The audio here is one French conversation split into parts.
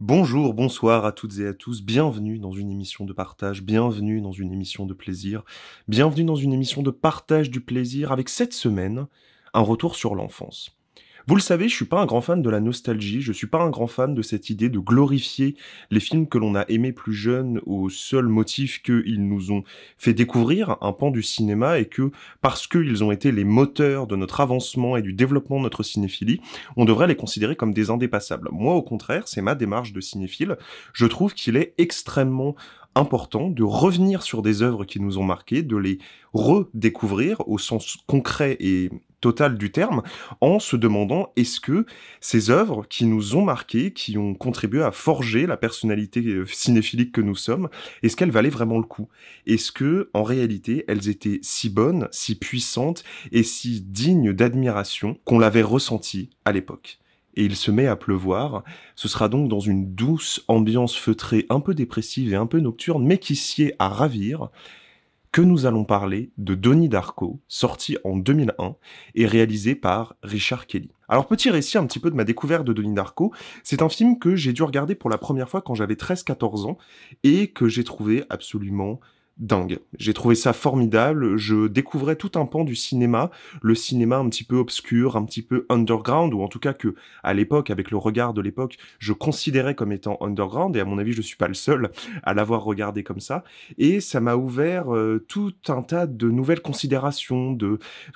Bonjour, bonsoir à toutes et à tous, bienvenue dans une émission de partage, bienvenue dans une émission de plaisir, bienvenue dans une émission de partage du plaisir avec cette semaine un retour sur l'enfance. Vous le savez, je suis pas un grand fan de la nostalgie, je suis pas un grand fan de cette idée de glorifier les films que l'on a aimés plus jeunes au seul motif qu'ils nous ont fait découvrir un pan du cinéma et que, parce qu'ils ont été les moteurs de notre avancement et du développement de notre cinéphilie, on devrait les considérer comme des indépassables. Moi, au contraire, c'est ma démarche de cinéphile, je trouve qu'il est extrêmement important de revenir sur des œuvres qui nous ont marqués, de les redécouvrir au sens concret et total du terme, en se demandant est-ce que ces œuvres qui nous ont marqués, qui ont contribué à forger la personnalité cinéphilique que nous sommes, est-ce qu'elles valaient vraiment le coup? Est-ce que, en réalité, elles étaient si bonnes, si puissantes et si dignes d'admiration qu'on l'avait ressenti à l'époque? Et il se met à pleuvoir. Ce sera donc dans une douce ambiance feutrée, un peu dépressive et un peu nocturne, mais qui sied à ravir, que nous allons parler de Donnie Darko, sorti en 2001 et réalisé par Richard Kelly. Alors, petit récit un petit peu de ma découverte de Donnie Darko, c'est un film que j'ai dû regarder pour la première fois quand j'avais 13-14 ans et que j'ai trouvé absolument dingue. J'ai trouvé ça formidable, je découvrais tout un pan du cinéma, le cinéma un petit peu obscur, un petit peu underground, ou en tout cas que, à l'époque, avec le regard de l'époque, je considérais comme étant underground, et à mon avis, je suis pas le seul à l'avoir regardé comme ça, et ça m'a ouvert tout un tas de nouvelles considérations,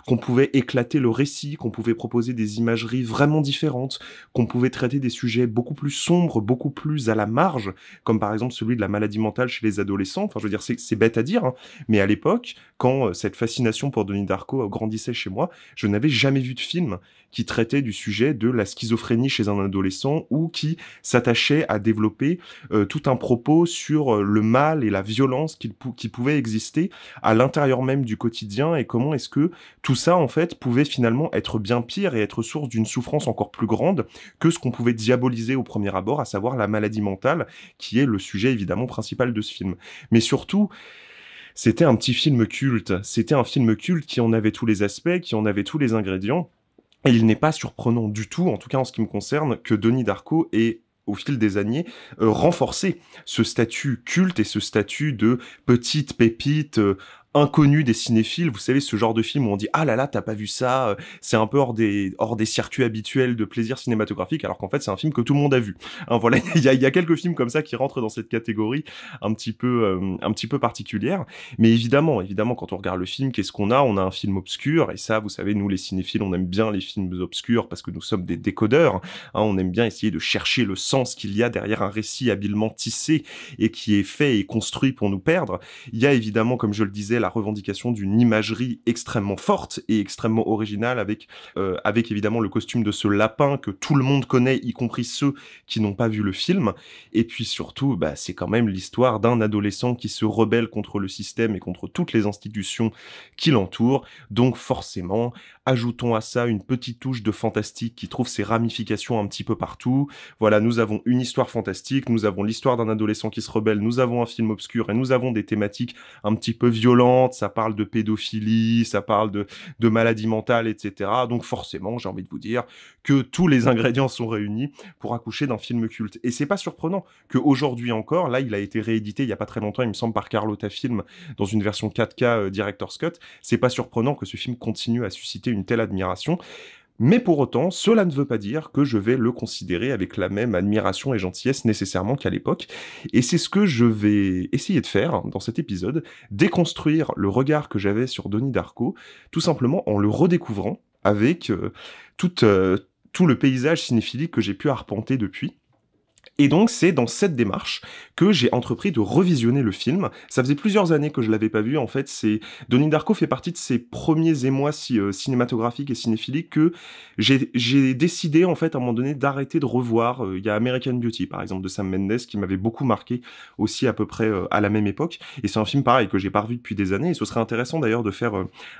qu'on pouvait éclater le récit, qu'on pouvait proposer des imageries vraiment différentes, qu'on pouvait traiter des sujets beaucoup plus sombres, beaucoup plus à la marge, comme par exemple celui de la maladie mentale chez les adolescents. Enfin, je veux dire, c'est bête à dire, hein, mais à l'époque, quand cette fascination pour Donnie Darko grandissait chez moi, je n'avais jamais vu de film qui traitait du sujet de la schizophrénie chez un adolescent ou qui s'attachait à développer tout un propos sur le mal et la violence qui pouvait exister à l'intérieur même du quotidien et comment est-ce que tout ça, en fait, pouvait finalement être bien pire et être source d'une souffrance encore plus grande que ce qu'on pouvait diaboliser au premier abord, à savoir la maladie mentale, qui est le sujet évidemment principal de ce film. Mais surtout, c'était un petit film culte. C'était un film culte qui en avait tous les aspects, qui en avait tous les ingrédients. Et il n'est pas surprenant du tout, en tout cas en ce qui me concerne, que Donnie Darko ait au fil des années, renforcé ce statut culte et ce statut de petite pépite inconnue des cinéphiles. Vous savez, ce genre de film où on dit « Ah là là, t'as pas vu ça ?» C'est un peu hors des circuits habituels de plaisir cinématographique, alors qu'en fait, c'est un film que tout le monde a vu. Hein, voilà, il y a quelques films comme ça qui rentrent dans cette catégorie un petit peu particulière. Mais évidemment, quand on regarde le film, qu'est-ce qu'on a? On a un film obscur, et ça, vous savez, nous les cinéphiles, on aime bien les films obscurs parce que nous sommes des décodeurs. Hein, on aime bien essayer de chercher le sens qu'il y a derrière un récit habilement tissé et qui est fait et construit pour nous perdre. Il y a évidemment, comme je le disais, la revendication d'une imagerie extrêmement forte et extrêmement originale avec évidemment le costume de ce lapin que tout le monde connaît, y compris ceux qui n'ont pas vu le film. Et puis surtout, c'est quand même l'histoire d'un adolescent qui se rebelle contre le système et contre toutes les institutions qui l'entourent. Donc forcément, ajoutons à ça une petite touche de fantastique qui trouve ses ramifications un petit peu partout. Voilà, nous avons une histoire fantastique, nous avons l'histoire d'un adolescent qui se rebelle, nous avons un film obscur et nous avons des thématiques un petit peu violentes, ça parle de pédophilie, ça parle de maladie mentale, etc. Donc forcément, j'ai envie de vous dire que tous les ingrédients sont réunis pour accoucher d'un film culte. Et c'est pas surprenant qu'aujourd'hui encore, là il a été réédité il y a pas très longtemps, il me semble par Carlotta Film, dans une version 4K Director's Cut, c'est pas surprenant que ce film continue à susciter une telle admiration. Mais pour autant, cela ne veut pas dire que je vais le considérer avec la même admiration et gentillesse nécessairement qu'à l'époque. Et c'est ce que je vais essayer de faire dans cet épisode, déconstruire le regard que j'avais sur Donnie Darko, tout simplement en le redécouvrant avec tout le paysage cinéphilique que j'ai pu arpenter depuis. Et donc, c'est dans cette démarche que j'ai entrepris de revisionner le film. Ça faisait plusieurs années que je l'avais pas vu. En fait, Donnie Darko fait partie de ces premiers émois cinématographiques et cinéphiliques que j'ai décidé, en fait, à un moment donné, d'arrêter de revoir. Il y a American Beauty, par exemple, de Sam Mendes, qui m'avait beaucoup marqué aussi à peu près à la même époque. Et c'est un film pareil que j'ai pas revu depuis des années. Et ce serait intéressant d'ailleurs de faire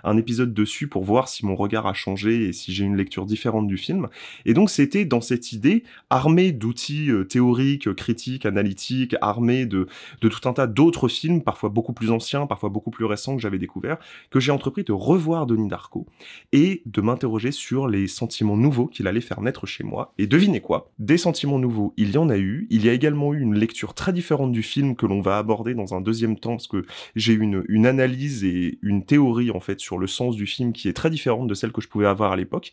un épisode dessus pour voir si mon regard a changé et si j'ai une lecture différente du film. Et donc, c'était dans cette idée, armée d'outils théoriques théorique, critique, analytique, armé de tout un tas d'autres films, parfois beaucoup plus anciens, parfois beaucoup plus récents que j'avais découverts, que j'ai entrepris de revoir Denis Darko et de m'interroger sur les sentiments nouveaux qu'il allait faire naître chez moi. Et devinez quoi? Des sentiments nouveaux, il y en a eu. Il y a également eu une lecture très différente du film que l'on va aborder dans un deuxième temps, parce que j'ai une analyse et une théorie, en fait, sur le sens du film qui est très différente de celle que je pouvais avoir à l'époque.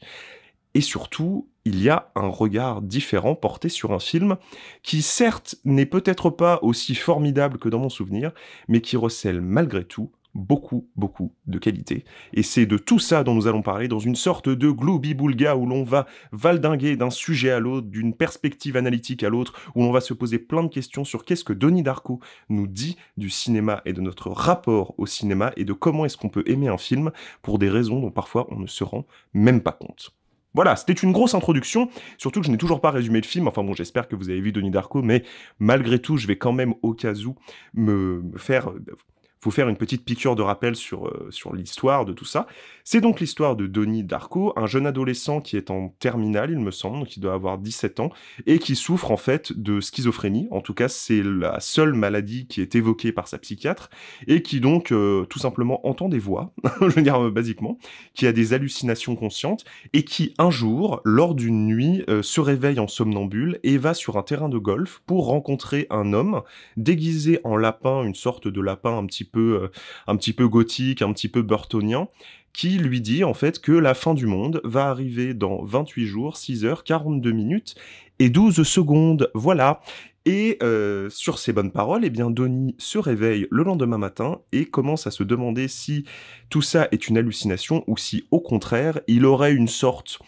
Et surtout, il y a un regard différent porté sur un film qui, certes, n'est peut-être pas aussi formidable que dans mon souvenir, mais qui recèle malgré tout beaucoup, beaucoup de qualité. Et c'est de tout ça dont nous allons parler dans une sorte de gloubi-boulga où l'on va valdinguer d'un sujet à l'autre, d'une perspective analytique à l'autre, où l'on va se poser plein de questions sur qu'est-ce que Denis Darko nous dit du cinéma et de notre rapport au cinéma et de comment est-ce qu'on peut aimer un film pour des raisons dont parfois on ne se rend même pas compte. Voilà, c'était une grosse introduction, surtout que je n'ai toujours pas résumé le film, enfin bon, j'espère que vous avez vu Denis Darko, mais malgré tout, je vais quand même, au cas où, vous faire une petite piqûre de rappel sur l'histoire de tout ça. C'est donc l'histoire de Denis Darko, un jeune adolescent qui est en terminale, il me semble, qui doit avoir 17 ans, et qui souffre en fait de schizophrénie. En tout cas, c'est la seule maladie qui est évoquée par sa psychiatre, et qui donc tout simplement entend des voix, je veux dire basiquement, qui a des hallucinations conscientes, et qui un jour, lors d'une nuit, se réveille en somnambule et va sur un terrain de golf pour rencontrer un homme déguisé en lapin, une sorte de lapin un petit peu gothique, un petit peu burtonien, qui lui dit en fait que la fin du monde va arriver dans 28 jours, 6 heures, 42 minutes et 12 secondes, voilà. Et sur ces bonnes paroles, eh bien Denis se réveille le lendemain matin et commence à se demander si tout ça est une hallucination ou si au contraire, il aurait une sorte,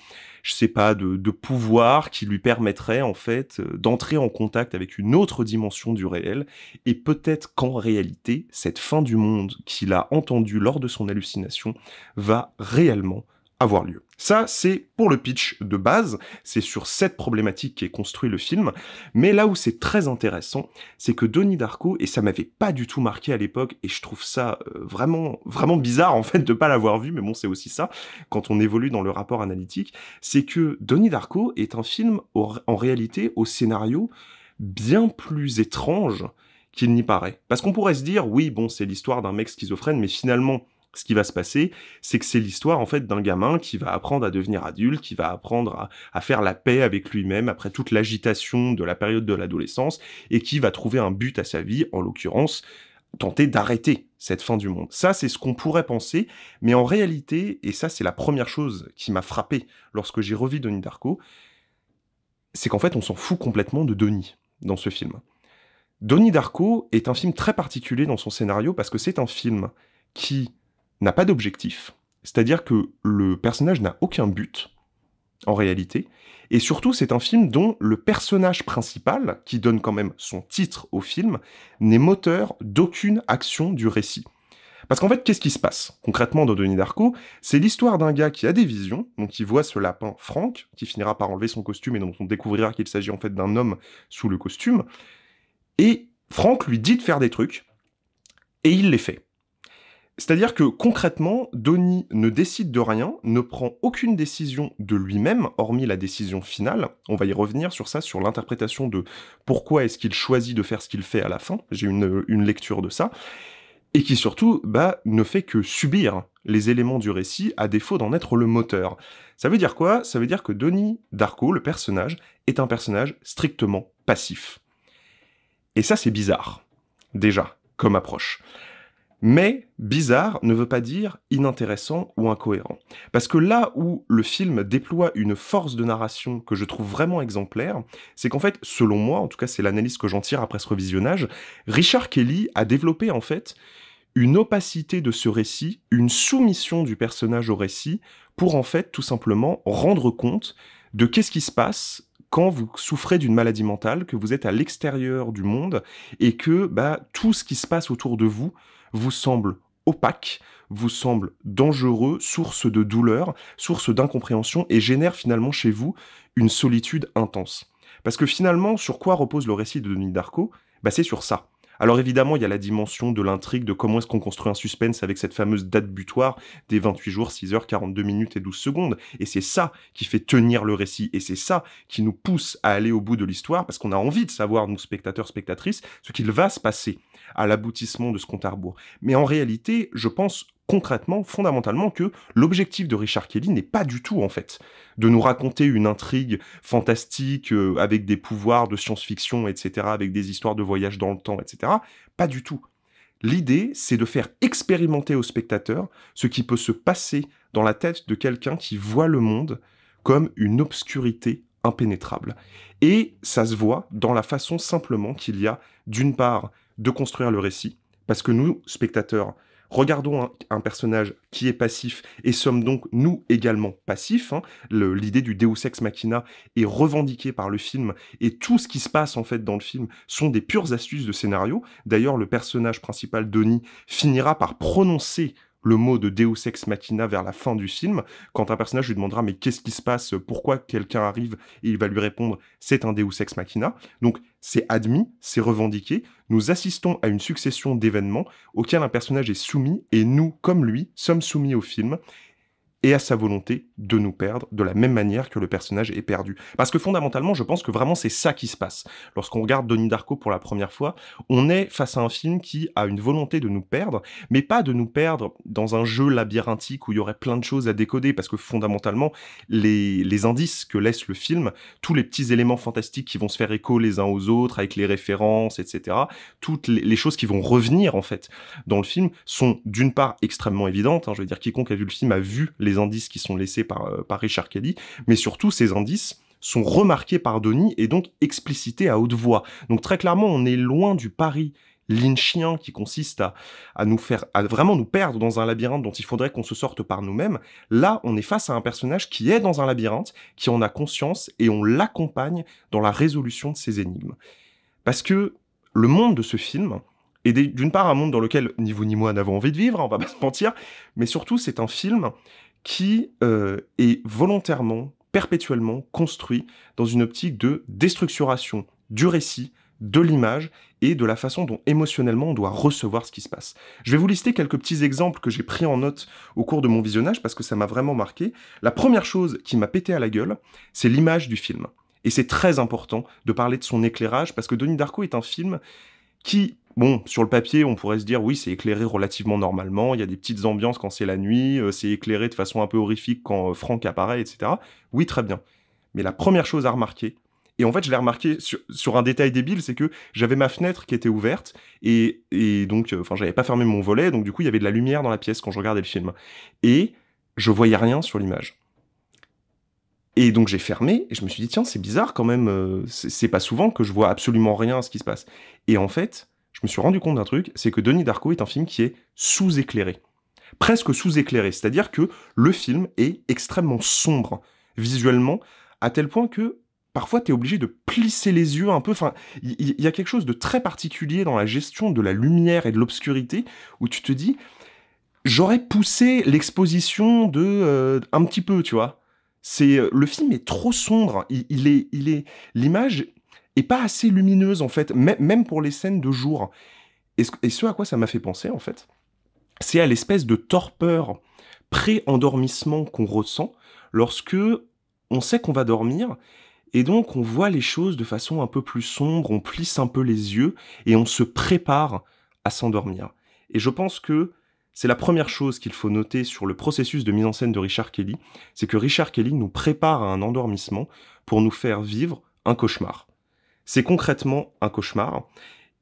je sais pas, de pouvoir qui lui permettrait en fait d'entrer en contact avec une autre dimension du réel, et peut-être qu'en réalité, cette fin du monde qu'il a entendue lors de son hallucination va réellement avoir lieu. Ça, c'est pour le pitch de base, c'est sur cette problématique qu'est construit le film, mais là où c'est très intéressant, c'est que Denis Darko, et ça m'avait pas du tout marqué à l'époque, et je trouve ça vraiment, vraiment bizarre en fait de pas l'avoir vu, mais bon, c'est aussi ça, quand on évolue dans le rapport analytique, c'est que Denis Darko est un film, en réalité, au scénario bien plus étrange qu'il n'y paraît. Parce qu'on pourrait se dire, oui, bon, c'est l'histoire d'un mec schizophrène, mais finalement, ce qui va se passer, c'est que c'est l'histoire en fait d'un gamin qui va apprendre à devenir adulte, qui va apprendre à faire la paix avec lui-même après toute l'agitation de la période de l'adolescence, et qui va trouver un but à sa vie, en l'occurrence, tenter d'arrêter cette fin du monde. Ça, c'est ce qu'on pourrait penser, mais en réalité, et ça c'est la première chose qui m'a frappé lorsque j'ai revu Denis Darko, c'est qu'en fait on s'en fout complètement de Denis dans ce film. Denis Darko est un film très particulier dans son scénario parce que c'est un film qui n'a pas d'objectif, c'est-à-dire que le personnage n'a aucun but, en réalité, et surtout c'est un film dont le personnage principal, qui donne quand même son titre au film, n'est moteur d'aucune action du récit. Parce qu'en fait, qu'est-ce qui se passe concrètement dans Denis Darko? C'est l'histoire d'un gars qui a des visions, donc qui voit ce lapin Franck, qui finira par enlever son costume et dont on découvrira qu'il s'agit en fait d'un homme sous le costume, et Franck lui dit de faire des trucs, et il les fait. C'est-à-dire que concrètement, Denis ne décide de rien, ne prend aucune décision de lui-même, hormis la décision finale. On va y revenir sur ça, sur l'interprétation de pourquoi est-ce qu'il choisit de faire ce qu'il fait à la fin. J'ai une lecture de ça. Et qui surtout ne fait que subir les éléments du récit à défaut d'en être le moteur. Ça veut dire quoi? Ça veut dire que Denis Darko, le personnage, est un personnage strictement passif. Et ça, c'est bizarre, déjà, comme approche. Mais bizarre ne veut pas dire inintéressant ou incohérent. Parce que là où le film déploie une force de narration que je trouve vraiment exemplaire, c'est qu'en fait, selon moi, en tout cas c'est l'analyse que j'en tire après ce revisionnage, Richard Kelly a développé en fait une opacité de ce récit, une soumission du personnage au récit, pour en fait tout simplement rendre compte de qu'est-ce qui se passe quand vous souffrez d'une maladie mentale, que vous êtes à l'extérieur du monde, et que tout ce qui se passe autour de vous semble opaque, vous semble dangereux, source de douleur, source d'incompréhension, et génère finalement chez vous une solitude intense. Parce que finalement, sur quoi repose le récit de Denis Darko? C'est sur ça. Alors évidemment, il y a la dimension de l'intrigue, de comment est-ce qu'on construit un suspense avec cette fameuse date butoir des 28 jours, 6 heures, 42 minutes et 12 secondes. Et c'est ça qui fait tenir le récit. Et c'est ça qui nous pousse à aller au bout de l'histoire, parce qu'on a envie de savoir, nous spectateurs, spectatrices, ce qu'il va se passer à l'aboutissement de ce compte à rebours. Mais en réalité, je pense concrètement, fondamentalement, que l'objectif de Richard Kelly n'est pas du tout, en fait, de nous raconter une intrigue fantastique avec des pouvoirs de science-fiction, etc., avec des histoires de voyage dans le temps, etc. Pas du tout. L'idée, c'est de faire expérimenter au spectateur ce qui peut se passer dans la tête de quelqu'un qui voit le monde comme une obscurité impénétrable. Et ça se voit dans la façon simplement qu'il y a, d'une part, de construire le récit, parce que nous, spectateurs, regardons un personnage qui est passif et sommes donc nous également passifs. L'idée du Deus Ex Machina est revendiquée par le film et tout ce qui se passe en fait dans le film sont des pures astuces de scénario. D'ailleurs, le personnage principal, Donnie, finira par prononcer le mot de Deus Ex Machina vers la fin du film, quand un personnage lui demandera mais qu'est-ce qui se passe, pourquoi quelqu'un arrive, et il va lui répondre c'est un Deus Ex Machina. Donc c'est admis, c'est revendiqué, nous assistons à une succession d'événements auxquels un personnage est soumis, et nous, comme lui, sommes soumis au film, et à sa volonté de nous perdre de la même manière que le personnage est perdu. Parce que fondamentalement, je pense que vraiment c'est ça qui se passe. Lorsqu'on regarde Donnie Darko pour la première fois, on est face à un film qui a une volonté de nous perdre, mais pas de nous perdre dans un jeu labyrinthique où il y aurait plein de choses à décoder, parce que fondamentalement, les indices que laisse le film, tous les petits éléments fantastiques qui vont se faire écho les uns aux autres, avec les références, etc., toutes les choses qui vont revenir, en fait, dans le film, sont d'une part extrêmement évidentes, je veux dire, quiconque a vu le film a vu les indices qui sont laissés par Richard Kelly, mais surtout ces indices sont remarqués par Donnie et donc explicités à haute voix. Donc très clairement, on est loin du pari lynchien qui consiste à vraiment nous perdre dans un labyrinthe dont il faudrait qu'on se sorte par nous-mêmes. Là, on est face à un personnage qui est dans un labyrinthe, qui en a conscience et on l'accompagne dans la résolution de ses énigmes. Parce que le monde de ce film est d'une part un monde dans lequel ni vous ni moi n'avons envie de vivre, on va pas se mentir, mais surtout c'est un film qui est volontairement, perpétuellement construit dans une optique de déstructuration du récit, de l'image et de la façon dont émotionnellement on doit recevoir ce qui se passe. Je vais vous lister quelques petits exemples que j'ai pris en note au cours de mon visionnage parce que ça m'a vraiment marqué. La première chose qui m'a pété à la gueule, c'est l'image du film. Et c'est très important de parler de son éclairage parce que Donnie Darko est un film qui, bon, sur le papier, on pourrait se dire, oui, c'est éclairé relativement normalement, il y a des petites ambiances quand c'est la nuit, c'est éclairé de façon un peu horrifique quand Frank apparaît, etc. Oui, très bien. Mais la première chose à remarquer, et en fait, je l'ai remarqué sur un détail débile, c'est que j'avais ma fenêtre qui était ouverte, et donc, j'avais pas fermé mon volet, donc du coup, il y avait de la lumière dans la pièce quand je regardais le film. Et je voyais rien sur l'image. Et donc j'ai fermé, et je me suis dit, tiens, c'est bizarre quand même, c'est pas souvent que je vois absolument rien à ce qui se passe. Et en fait, je me suis rendu compte d'un truc, c'est que Donnie Darko est un film qui est sous-éclairé. Presque sous-éclairé, c'est-à-dire que le film est extrêmement sombre, visuellement, à tel point que parfois t'es obligé de plisser les yeux un peu, il y a quelque chose de très particulier dans la gestion de la lumière et de l'obscurité, où tu te dis, j'aurais poussé l'exposition un petit peu, tu vois. Le film est trop sombre, l'image est pas assez lumineuse en fait, même pour les scènes de jour. Et ce à quoi ça m'a fait penser en fait, c'est à l'espèce de torpeur pré-endormissement qu'on ressent lorsque on sait qu'on va dormir et donc on voit les choses de façon un peu plus sombre, on plisse un peu les yeux et on se prépare à s'endormir. Et je pense que c'est la première chose qu'il faut noter sur le processus de mise en scène de Richard Kelly, c'est que Richard Kelly nous prépare à un endormissement pour nous faire vivre un cauchemar. C'est concrètement un cauchemar.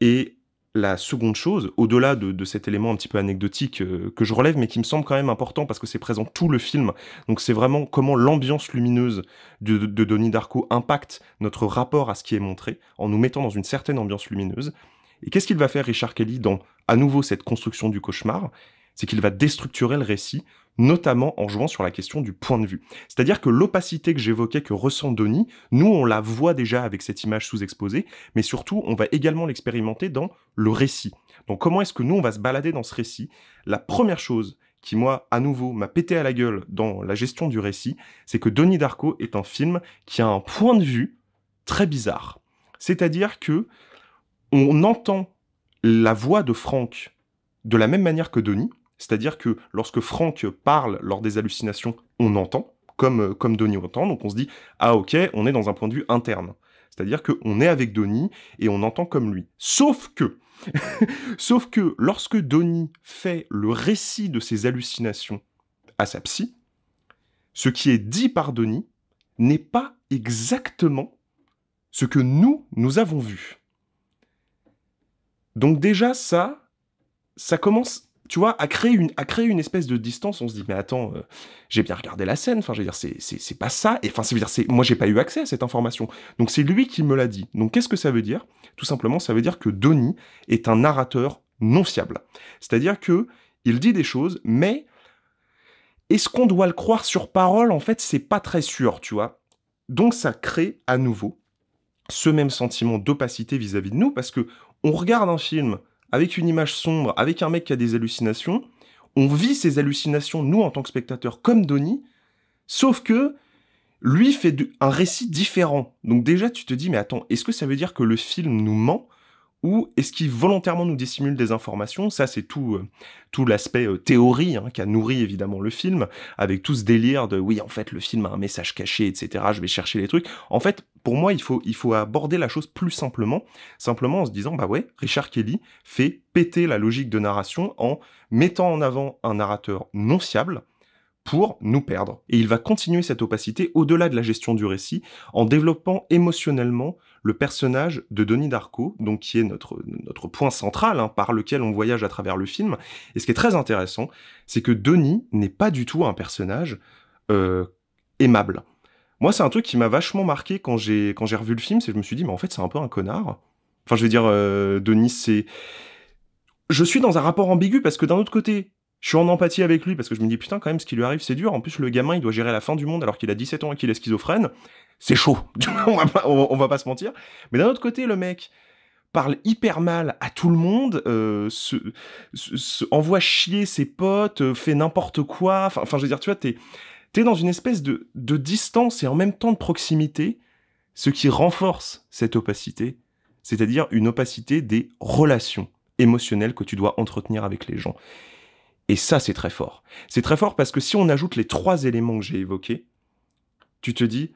Et la seconde chose, au-delà de cet élément un petit peu anecdotique que je relève, mais qui me semble quand même important parce que c'est présent tout le film, donc c'est vraiment comment l'ambiance lumineuse de Donnie Darko impacte notre rapport à ce qui est montré, en nous mettant dans une certaine ambiance lumineuse. Et qu'est-ce qu'il va faire Richard Kelly dans, à nouveau, cette construction du cauchemar ? C'est qu'il va déstructurer le récit, notamment en jouant sur la question du point de vue. C'est-à-dire que l'opacité que j'évoquais, que ressent Donnie, nous, on la voit déjà avec cette image sous-exposée, mais surtout, on va également l'expérimenter dans le récit. Donc comment est-ce que nous, on va se balader dans ce récit ? La première chose qui, moi, à nouveau, m'a pété à la gueule dans la gestion du récit, c'est que Donnie Darko est un film qui a un point de vue très bizarre. C'est-à-dire que on entend la voix de Frank de la même manière que Donnie, c'est-à-dire que lorsque Frank parle lors des hallucinations, on entend, comme Donnie entend, donc on se dit « Ah ok, on est dans un point de vue interne ». C'est-à-dire qu'on est avec Donnie et on entend comme lui. Sauf que lorsque Donnie fait le récit de ses hallucinations à sa psy, ce qui est dit par Donnie n'est pas exactement ce que nous avons vu. Donc déjà, ça commence, tu vois, à créer une espèce de distance. On se dit, mais attends, j'ai bien regardé la scène, enfin, je veux dire, c'est pas ça, et enfin, ça veut dire, moi, j'ai pas eu accès à cette information. Donc c'est lui qui me l'a dit. Donc qu'est-ce que ça veut dire ? Tout simplement, ça veut dire que Donnie est un narrateur non fiable. C'est-à-dire que il dit des choses, mais est-ce qu'on doit le croire sur parole ? En fait, c'est pas très sûr, tu vois. Donc ça crée à nouveau ce même sentiment d'opacité vis-à-vis de nous, parce que on regarde un film avec une image sombre, avec un mec qui a des hallucinations, on vit ces hallucinations, nous, en tant que spectateurs, comme Donnie, sauf que lui fait un récit différent. Donc déjà, tu te dis, mais attends, est-ce que ça veut dire que le film nous ment ? Ou est-ce qu'il volontairement nous dissimule des informations ? Ça, c'est tout l'aspect théorie qui a nourri évidemment le film, avec tout ce délire de oui, en fait, le film a un message caché, etc. Je vais chercher les trucs. En fait, pour moi, il faut aborder la chose plus simplement en se disant, bah ouais, Richard Kelly fait péter la logique de narration en mettant en avant un narrateur non fiable pour nous perdre. Et il va continuer cette opacité au-delà de la gestion du récit, en développant émotionnellement le personnage de Donnie Darko, donc qui est notre point central, par lequel on voyage à travers le film. Et ce qui est très intéressant, c'est que Donnie n'est pas du tout un personnage aimable. Moi, c'est un truc qui m'a vachement marqué quand j'ai revu le film, c'est que je me suis dit, mais en fait, c'est un peu un connard. Enfin, je veux dire, Donnie, c'est... Je suis dans un rapport ambigu, parce que d'un autre côté, je suis en empathie avec lui, parce que je me dis, putain, quand même, ce qui lui arrive, c'est dur. En plus, le gamin, il doit gérer la fin du monde alors qu'il a 17 ans et qu'il est schizophrène. C'est chaud. on va pas se mentir. Mais d'un autre côté, le mec parle hyper mal à tout le monde, envoie chier ses potes, fait n'importe quoi. Enfin, je veux dire, tu vois, t'es dans une espèce de distance et en même temps de proximité, ce qui renforce cette opacité, c'est-à-dire une opacité des relations émotionnelles que tu dois entretenir avec les gens. Et ça, c'est très fort. C'est très fort parce que si on ajoute les 3 éléments que j'ai évoqués, tu te dis,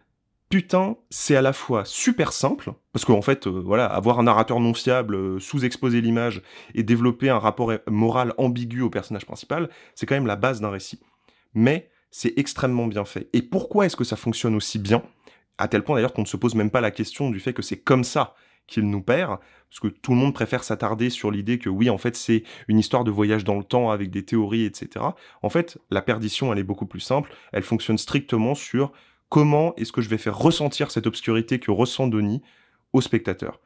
putain, c'est à la fois super simple, parce qu'en fait, voilà, avoir un narrateur non fiable, sous-exposer l'image et développer un rapport moral ambigu au personnage principal, c'est quand même la base d'un récit. Mais c'est extrêmement bien fait. Et pourquoi est-ce que ça fonctionne aussi bien ? À tel point d'ailleurs qu'on ne se pose même pas la question du fait que c'est comme ça qu'il nous perd, parce que tout le monde préfère s'attarder sur l'idée que oui, en fait, c'est une histoire de voyage dans le temps avec des théories, etc. En fait, la perdition, elle est beaucoup plus simple, elle fonctionne strictement sur comment est-ce que je vais faire ressentir cette obscurité que ressent Donnie au spectateur.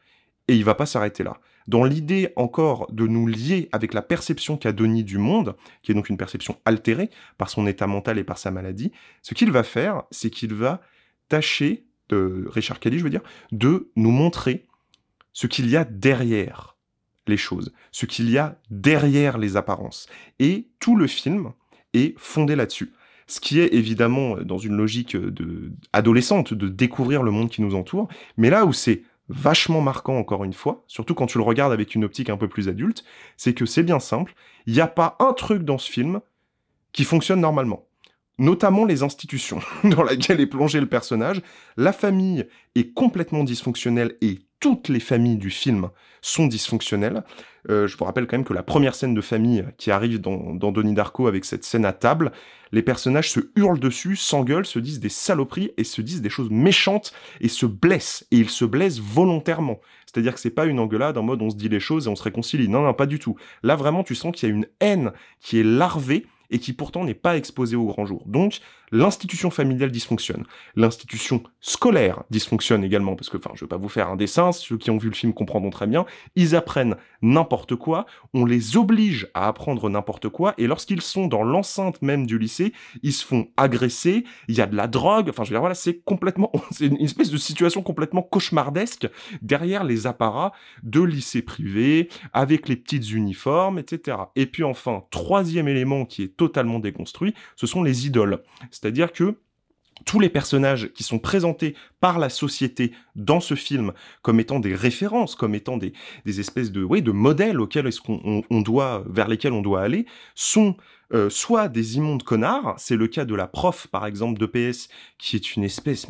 Et il va pas s'arrêter là. Dans l'idée encore de nous lier avec la perception qu'a Donnie du monde, qui est donc une perception altérée par son état mental et par sa maladie, ce qu'il va faire, c'est qu'il va tâcher, Richard Kelly, je veux dire, de nous montrer ce qu'il y a derrière les choses, ce qu'il y a derrière les apparences. Et tout le film est fondé là-dessus. Ce qui est évidemment dans une logique adolescente de découvrir le monde qui nous entoure, mais là où c'est vachement marquant encore une fois, surtout quand tu le regardes avec une optique un peu plus adulte, c'est que c'est bien simple, il n'y a pas un truc dans ce film qui fonctionne normalement. Notamment les institutions dans lesquelles est plongé le personnage. La famille est complètement dysfonctionnelle et toutes les familles du film sont dysfonctionnelles. Je vous rappelle quand même que la première scène de famille qui arrive dans Donnie Darko avec cette scène à table, les personnages se hurlent dessus, s'engueulent, se disent des saloperies et se disent des choses méchantes et se blessent. Et ils se blessent volontairement. C'est-à-dire que c'est pas une engueulade en mode on se dit les choses et on se réconcilie. Non, pas du tout. Là vraiment tu sens qu'il y a une haine qui est larvée et qui pourtant n'est pas exposé au grand jour. Donc, l'institution familiale dysfonctionne. L'institution scolaire dysfonctionne également, parce que, je vais pas vous faire un dessin, ceux qui ont vu le film comprendront très bien, ils apprennent n'importe quoi, on les oblige à apprendre n'importe quoi, et lorsqu'ils sont dans l'enceinte même du lycée, ils se font agresser, il y a de la drogue, voilà, c'est une espèce de situation complètement cauchemardesque derrière les apparats de lycées privés, avec les petites uniformes, etc. Et puis enfin, 3e élément qui est totalement déconstruit, ce sont les idoles. C'est-à-dire que tous les personnages qui sont présentés par la société dans ce film comme étant des références, comme étant des espèces de modèles vers lesquels on doit aller, sont soit des immondes connards, c'est le cas de la prof, par exemple, d'EPS, qui est une espèce,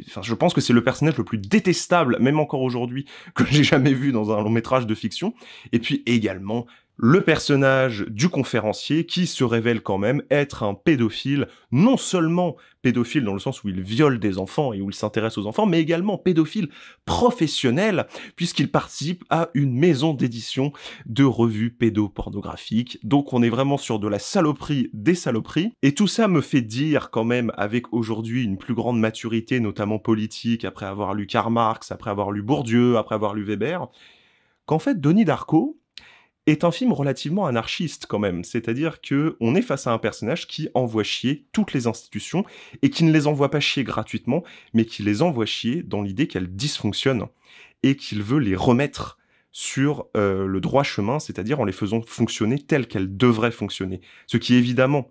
enfin, je pense que c'est le personnage le plus détestable, même encore aujourd'hui, que j'ai jamais vu dans un long métrage de fiction, et puis également le personnage du conférencier qui se révèle quand même être un pédophile, non seulement pédophile dans le sens où il viole des enfants et où il s'intéresse aux enfants, mais également pédophile professionnel, puisqu'il participe à une maison d'édition de revues pédopornographiques. Donc on est vraiment sur de la saloperie des saloperies, et tout ça me fait dire quand même, avec aujourd'hui une plus grande maturité, notamment politique, après avoir lu Karl Marx, après avoir lu Bourdieu, après avoir lu Weber, qu'en fait Donnie Darko est un film relativement anarchiste quand même, c'est-à-dire que on est face à un personnage qui envoie chier toutes les institutions et qui ne les envoie pas chier gratuitement, mais qui les envoie chier dans l'idée qu'elles dysfonctionnent et qu'il veut les remettre sur le droit chemin, c'est-à-dire en les faisant fonctionner telles qu'elles devraient fonctionner. Ce qui évidemment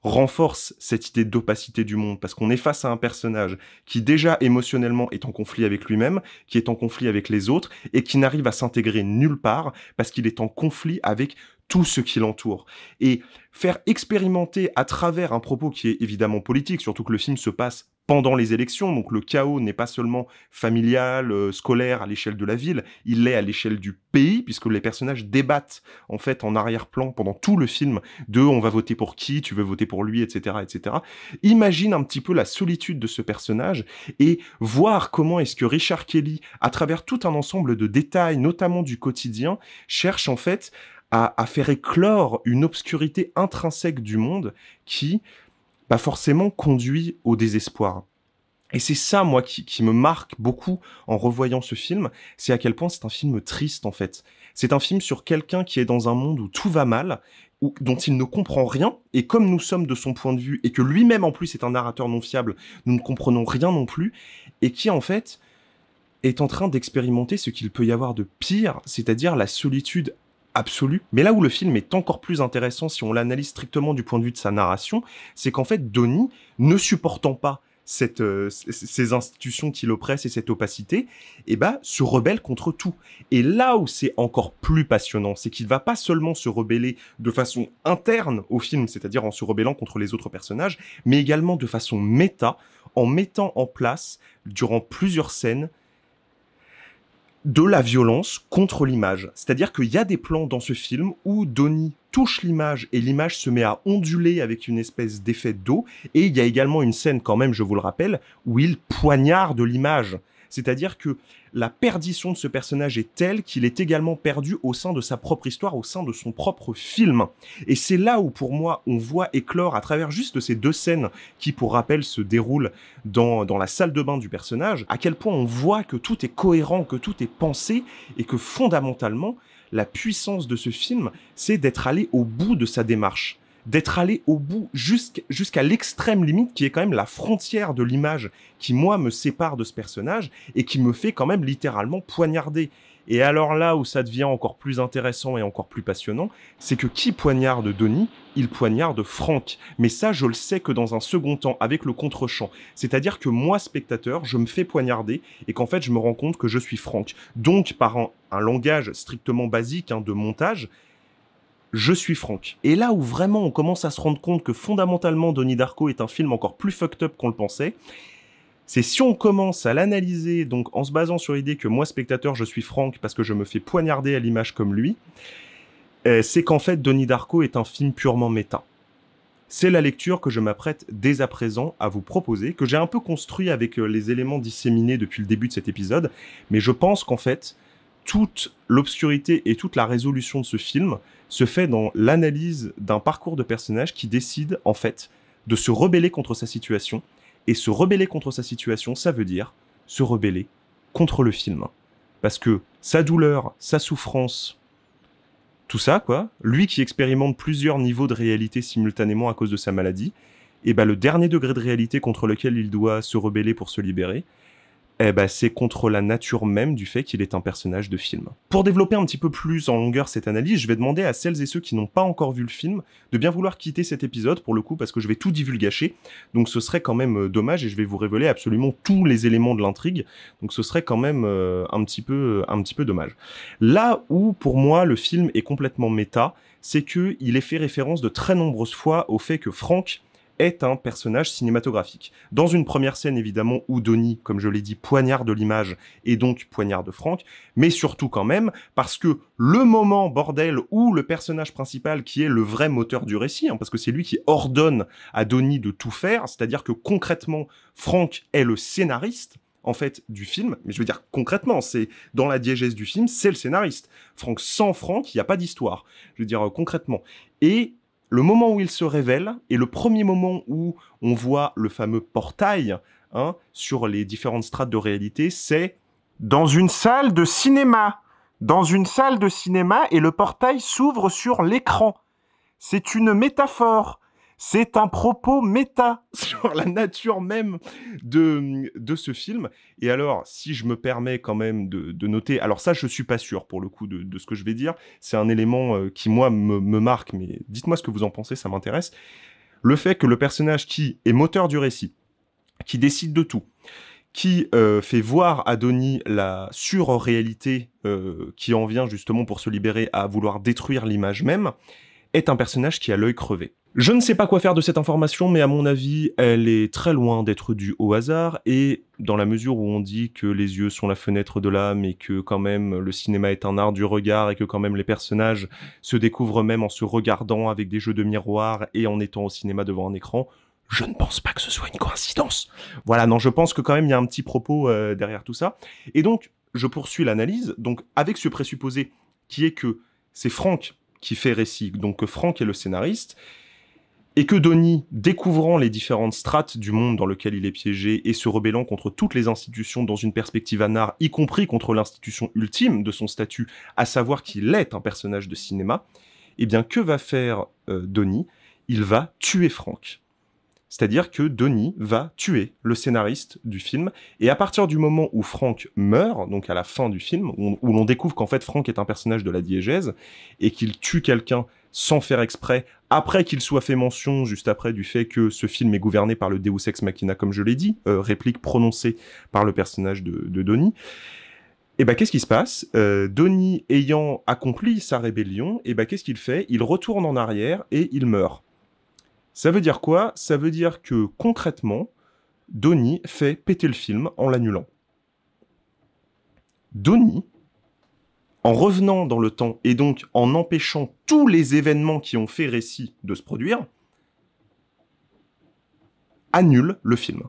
renforce cette idée d'opacité du monde, parce qu'on est face à un personnage qui déjà émotionnellement est en conflit avec lui-même, qui est en conflit avec les autres, et qui n'arrive à s'intégrer nulle part, parce qu'il est en conflit avec tout ce qui l'entoure. Et faire expérimenter à travers un propos qui est évidemment politique, surtout que le film se passe pendant les élections, donc le chaos n'est pas seulement familial, scolaire à l'échelle de la ville, il l'est à l'échelle du pays, puisque les personnages débattent en fait en arrière-plan pendant tout le film de on va voter pour qui, tu veux voter pour lui, etc., etc. Imagine un petit peu la solitude de ce personnage et voir comment est-ce que Richard Kelly, à travers tout un ensemble de détails, notamment du quotidien, cherche en fait à faire éclore une obscurité intrinsèque du monde qui forcément conduit au désespoir. Et c'est ça, moi, qui me marque beaucoup en revoyant ce film, c'est à quel point c'est un film triste, en fait. C'est un film sur quelqu'un qui est dans un monde où tout va mal, dont il ne comprend rien, et comme nous sommes de son point de vue, et que lui-même, en plus, est un narrateur non fiable, nous ne comprenons rien non plus, et qui, en fait, est en train d'expérimenter ce qu'il peut y avoir de pire, c'est-à-dire la solitude absolue. Mais là où le film est encore plus intéressant si on l'analyse strictement du point de vue de sa narration, c'est qu'en fait Donnie, ne supportant pas ces institutions qui l'oppressent et cette opacité, se rebelle contre tout. Et là où c'est encore plus passionnant, c'est qu'il va pas seulement se rebeller de façon interne au film, c'est-à-dire en se rebellant contre les autres personnages, mais également de façon méta, en mettant en place, durant plusieurs scènes, de la violence contre l'image. C'est-à-dire qu'il y a des plans dans ce film où Donnie touche l'image et l'image se met à onduler avec une espèce d'effet d'eau, et il y a également une scène quand même, je vous le rappelle, où il poignarde l'image. C'est-à-dire que la perdition de ce personnage est telle qu'il est également perdu au sein de sa propre histoire, au sein de son propre film. Et c'est là où, pour moi, on voit éclore, à travers juste ces deux scènes qui, pour rappel, se déroulent dans la salle de bain du personnage, à quel point on voit que tout est cohérent, que tout est pensé, et que fondamentalement, la puissance de ce film, c'est d'être allé au bout de sa démarche. D'être allé au bout jusqu'à l'extrême limite qui est quand même la frontière de l'image qui, moi, me sépare de ce personnage et qui me fait quand même littéralement poignarder. Et alors là où ça devient encore plus intéressant et encore plus passionnant, c'est que qui poignarde Donnie ? Il poignarde Frank. Mais ça, je le sais que dans un second temps, avec le contre-champ. C'est-à-dire que moi, spectateur, je me fais poignarder et qu'en fait, je me rends compte que je suis Frank. Donc, par un langage strictement basique de montage, je suis Frank. Et là où vraiment on commence à se rendre compte que fondamentalement Donnie Darko est un film encore plus fucked up qu'on le pensait, c'est si on commence à l'analyser donc en se basant sur l'idée que moi spectateur je suis Frank parce que je me fais poignarder à l'image comme lui, c'est qu'en fait Donnie Darko est un film purement méta. C'est la lecture que je m'apprête dès à présent à vous proposer, que j'ai un peu construit avec les éléments disséminés depuis le début de cet épisode, mais je pense qu'en fait toute l'obscurité et toute la résolution de ce film se fait dans l'analyse d'un parcours de personnage qui décide, en fait, de se rebeller contre sa situation. Et se rebeller contre sa situation, ça veut dire se rebeller contre le film. Parce que sa douleur, sa souffrance, tout ça, quoi, lui qui expérimente plusieurs niveaux de réalité simultanément à cause de sa maladie, et le dernier degré de réalité contre lequel il doit se rebeller pour se libérer, Eh ben, c'est contre la nature même du fait qu'il est un personnage de film. Pour développer un petit peu plus en longueur cette analyse, je vais demander à celles et ceux qui n'ont pas encore vu le film de bien vouloir quitter cet épisode, pour le coup, parce que je vais tout divulgacher, donc ce serait quand même dommage, et je vais vous révéler absolument tous les éléments de l'intrigue, donc ce serait quand même un petit peu dommage. Là où, pour moi, le film est complètement méta, c'est qu'il est fait référence de très nombreuses fois au fait que Frank est un personnage cinématographique. Dans une première scène, évidemment, où Donnie, comme je l'ai dit, poignarde l'image et donc poignarde Frank, mais surtout quand même parce que le moment, bordel, où le personnage principal, qui est le vrai moteur du récit, parce que c'est lui qui ordonne à Donnie de tout faire, c'est-à-dire que concrètement, Frank est le scénariste, en fait, du film, mais je veux dire concrètement, c'est dans la diégèse du film, c'est le scénariste. Sans Frank, il n'y a pas d'histoire. Je veux dire concrètement. Et le moment où il se révèle, et le premier moment où on voit le fameux portail sur les différentes strates de réalité, c'est dans une salle de cinéma. Dans une salle de cinéma, et le portail s'ouvre sur l'écran. C'est une métaphore. C'est un propos méta sur la nature même de ce film. Et alors, si je me permets quand même de noter, alors ça, je suis pas sûr pour le coup de ce que je vais dire, c'est un élément qui, moi, me marque, mais dites-moi ce que vous en pensez, ça m'intéresse. Le fait que le personnage qui est moteur du récit, qui décide de tout, qui fait voir à Donnie la surréalité qui en vient justement pour se libérer à vouloir détruire l'image même, est un personnage qui a l'œil crevé. Je ne sais pas quoi faire de cette information, mais à mon avis, elle est très loin d'être due au hasard, et dans la mesure où on dit que les yeux sont la fenêtre de l'âme, et que quand même le cinéma est un art du regard, et que quand même les personnages se découvrent même en se regardant avec des jeux de miroir, et en étant au cinéma devant un écran, je ne pense pas que ce soit une coïncidence. Voilà, non, je pense que quand même il y a un petit propos derrière tout ça. Et donc, je poursuis l'analyse, donc avec ce présupposé qui est que c'est Frank qui fait récit, donc que Frank est le scénariste, et que Donnie, découvrant les différentes strates du monde dans lequel il est piégé et se rebellant contre toutes les institutions dans une perspective anard, y compris contre l'institution ultime de son statut, à savoir qu'il est un personnage de cinéma, eh bien que va faire Donnie ? Il va tuer Frank. C'est-à-dire que Donnie va tuer le scénariste du film, et à partir du moment où Frank meurt, donc à la fin du film, où l'on découvre qu'en fait Frank est un personnage de la diégèse, et qu'il tue quelqu'un sans faire exprès, après qu'il soit fait mention, juste après, du fait que ce film est gouverné par le Deus Ex Machina, comme je l'ai dit, réplique prononcée par le personnage de Donnie, et bah qu'est-ce qui se passe ? Donnie ayant accompli sa rébellion, et bah qu'est-ce qu'il fait ? Il retourne en arrière et il meurt. Ça veut dire quoi ? Ça veut dire que, concrètement, Donnie fait péter le film en l'annulant. Donnie, en revenant dans le temps, et donc en empêchant tous les événements qui ont fait récit de se produire, annule le film.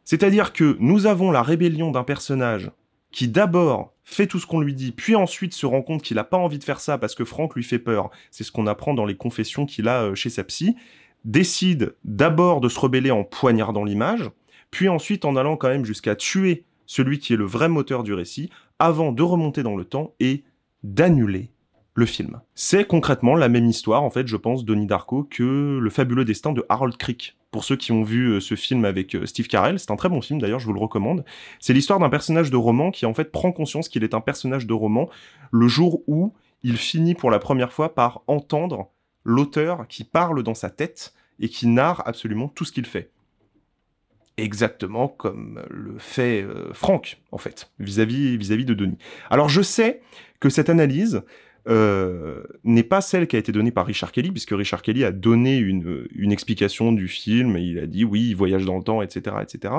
C'est-à-dire que nous avons la rébellion d'un personnage qui d'abord fait tout ce qu'on lui dit, puis ensuite se rend compte qu'il n'a pas envie de faire ça parce que Frank lui fait peur, c'est ce qu'on apprend dans les confessions qu'il a chez sa psy, décide d'abord de se rebeller en poignardant l'image, puis ensuite en allant quand même jusqu'à tuer celui qui est le vrai moteur du récit, avant de remonter dans le temps et d'annuler le film. C'est concrètement la même histoire, en fait, je pense, Donnie Darko, que Le fabuleux destin de Harold Crick. Pour ceux qui ont vu ce film avec Steve Carell, c'est un très bon film d'ailleurs, je vous le recommande. C'est l'histoire d'un personnage de roman qui en fait prend conscience qu'il est un personnage de roman le jour où il finit pour la première fois par entendre l'auteur qui parle dans sa tête et qui narre absolument tout ce qu'il fait. Exactement comme le fait Frank, en fait, vis-à-vis de Donnie. Alors je sais que cette analyse n'est pas celle qui a été donnée par Richard Kelly, puisque Richard Kelly a donné une explication du film, et il a dit oui, il voyage dans le temps, etc., etc.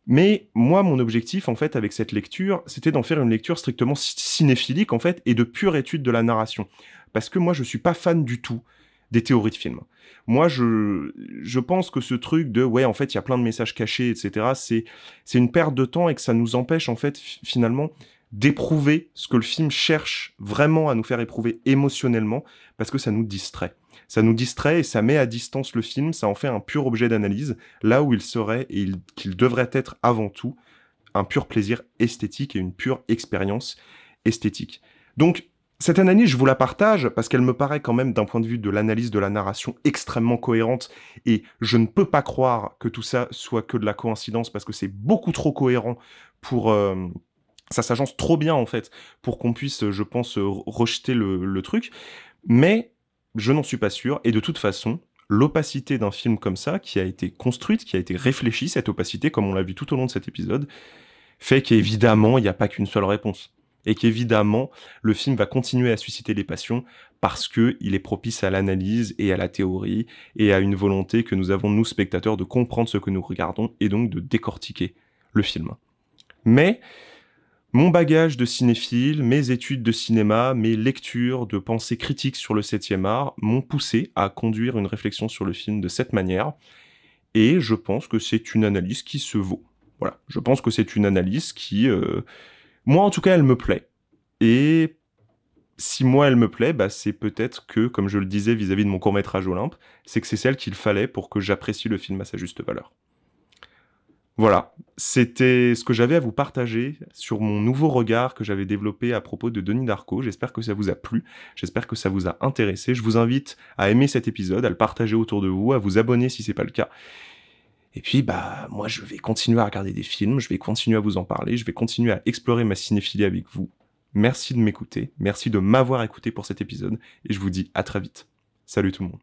Mais moi, mon objectif, en fait, avec cette lecture, c'était d'en faire une lecture strictement cinéphilique, en fait, et de pure étude de la narration. Parce que moi, je suis pas fan du tout des théories de films. Moi, je pense que ce truc de, ouais, en fait, il y a plein de messages cachés, etc., c'est une perte de temps et que ça nous empêche, en fait, finalement, d'éprouver ce que le film cherche vraiment à nous faire éprouver émotionnellement, parce que ça nous distrait. Ça nous distrait et ça met à distance le film, ça en fait un pur objet d'analyse, là où il serait et qu'il devrait être avant tout un pur plaisir esthétique et une pure expérience esthétique. Donc, Cette analyse, je vous la partage parce qu'elle me paraît quand même, d'un point de vue de l'analyse de la narration, extrêmement cohérente, et je ne peux pas croire que tout ça soit que de la coïncidence, parce que c'est beaucoup trop cohérent pour... ça s'agence trop bien, en fait, pour qu'on puisse, je pense, rejeter le truc, mais je n'en suis pas sûr, et de toute façon, l'opacité d'un film comme ça, qui a été construite, qui a été réfléchie, cette opacité, comme on l'a vu tout au long de cet épisode, fait qu'évidemment, il n'y a pas qu'une seule réponse. Et qu'évidemment, le film va continuer à susciter les passions parce qu'il est propice à l'analyse et à la théorie et à une volonté que nous avons, nous, spectateurs, de comprendre ce que nous regardons et donc de décortiquer le film. Mais mon bagage de cinéphile, mes études de cinéma, mes lectures de pensée critique sur le 7e art m'ont poussé à conduire une réflexion sur le film de cette manière, et je pense que c'est une analyse qui se vaut. Voilà, je pense que c'est une analyse qui... moi, en tout cas, elle me plaît. Et si moi, elle me plaît, bah, c'est peut-être que, comme je le disais vis-à-vis de mon court-métrage Olympe, c'est que c'est celle qu'il fallait pour que j'apprécie le film à sa juste valeur. Voilà, c'était ce que j'avais à vous partager sur mon nouveau regard que j'avais développé à propos de Denis Darko. J'espère que ça vous a plu, j'espère que ça vous a intéressé. Je vous invite à aimer cet épisode, à le partager autour de vous, à vous abonner si c'est pas le cas. Et puis, bah, moi, je vais continuer à regarder des films, je vais continuer à vous en parler, je vais continuer à explorer ma cinéphilie avec vous. Merci de m'écouter, merci de m'avoir écouté pour cet épisode, et je vous dis à très vite. Salut tout le monde.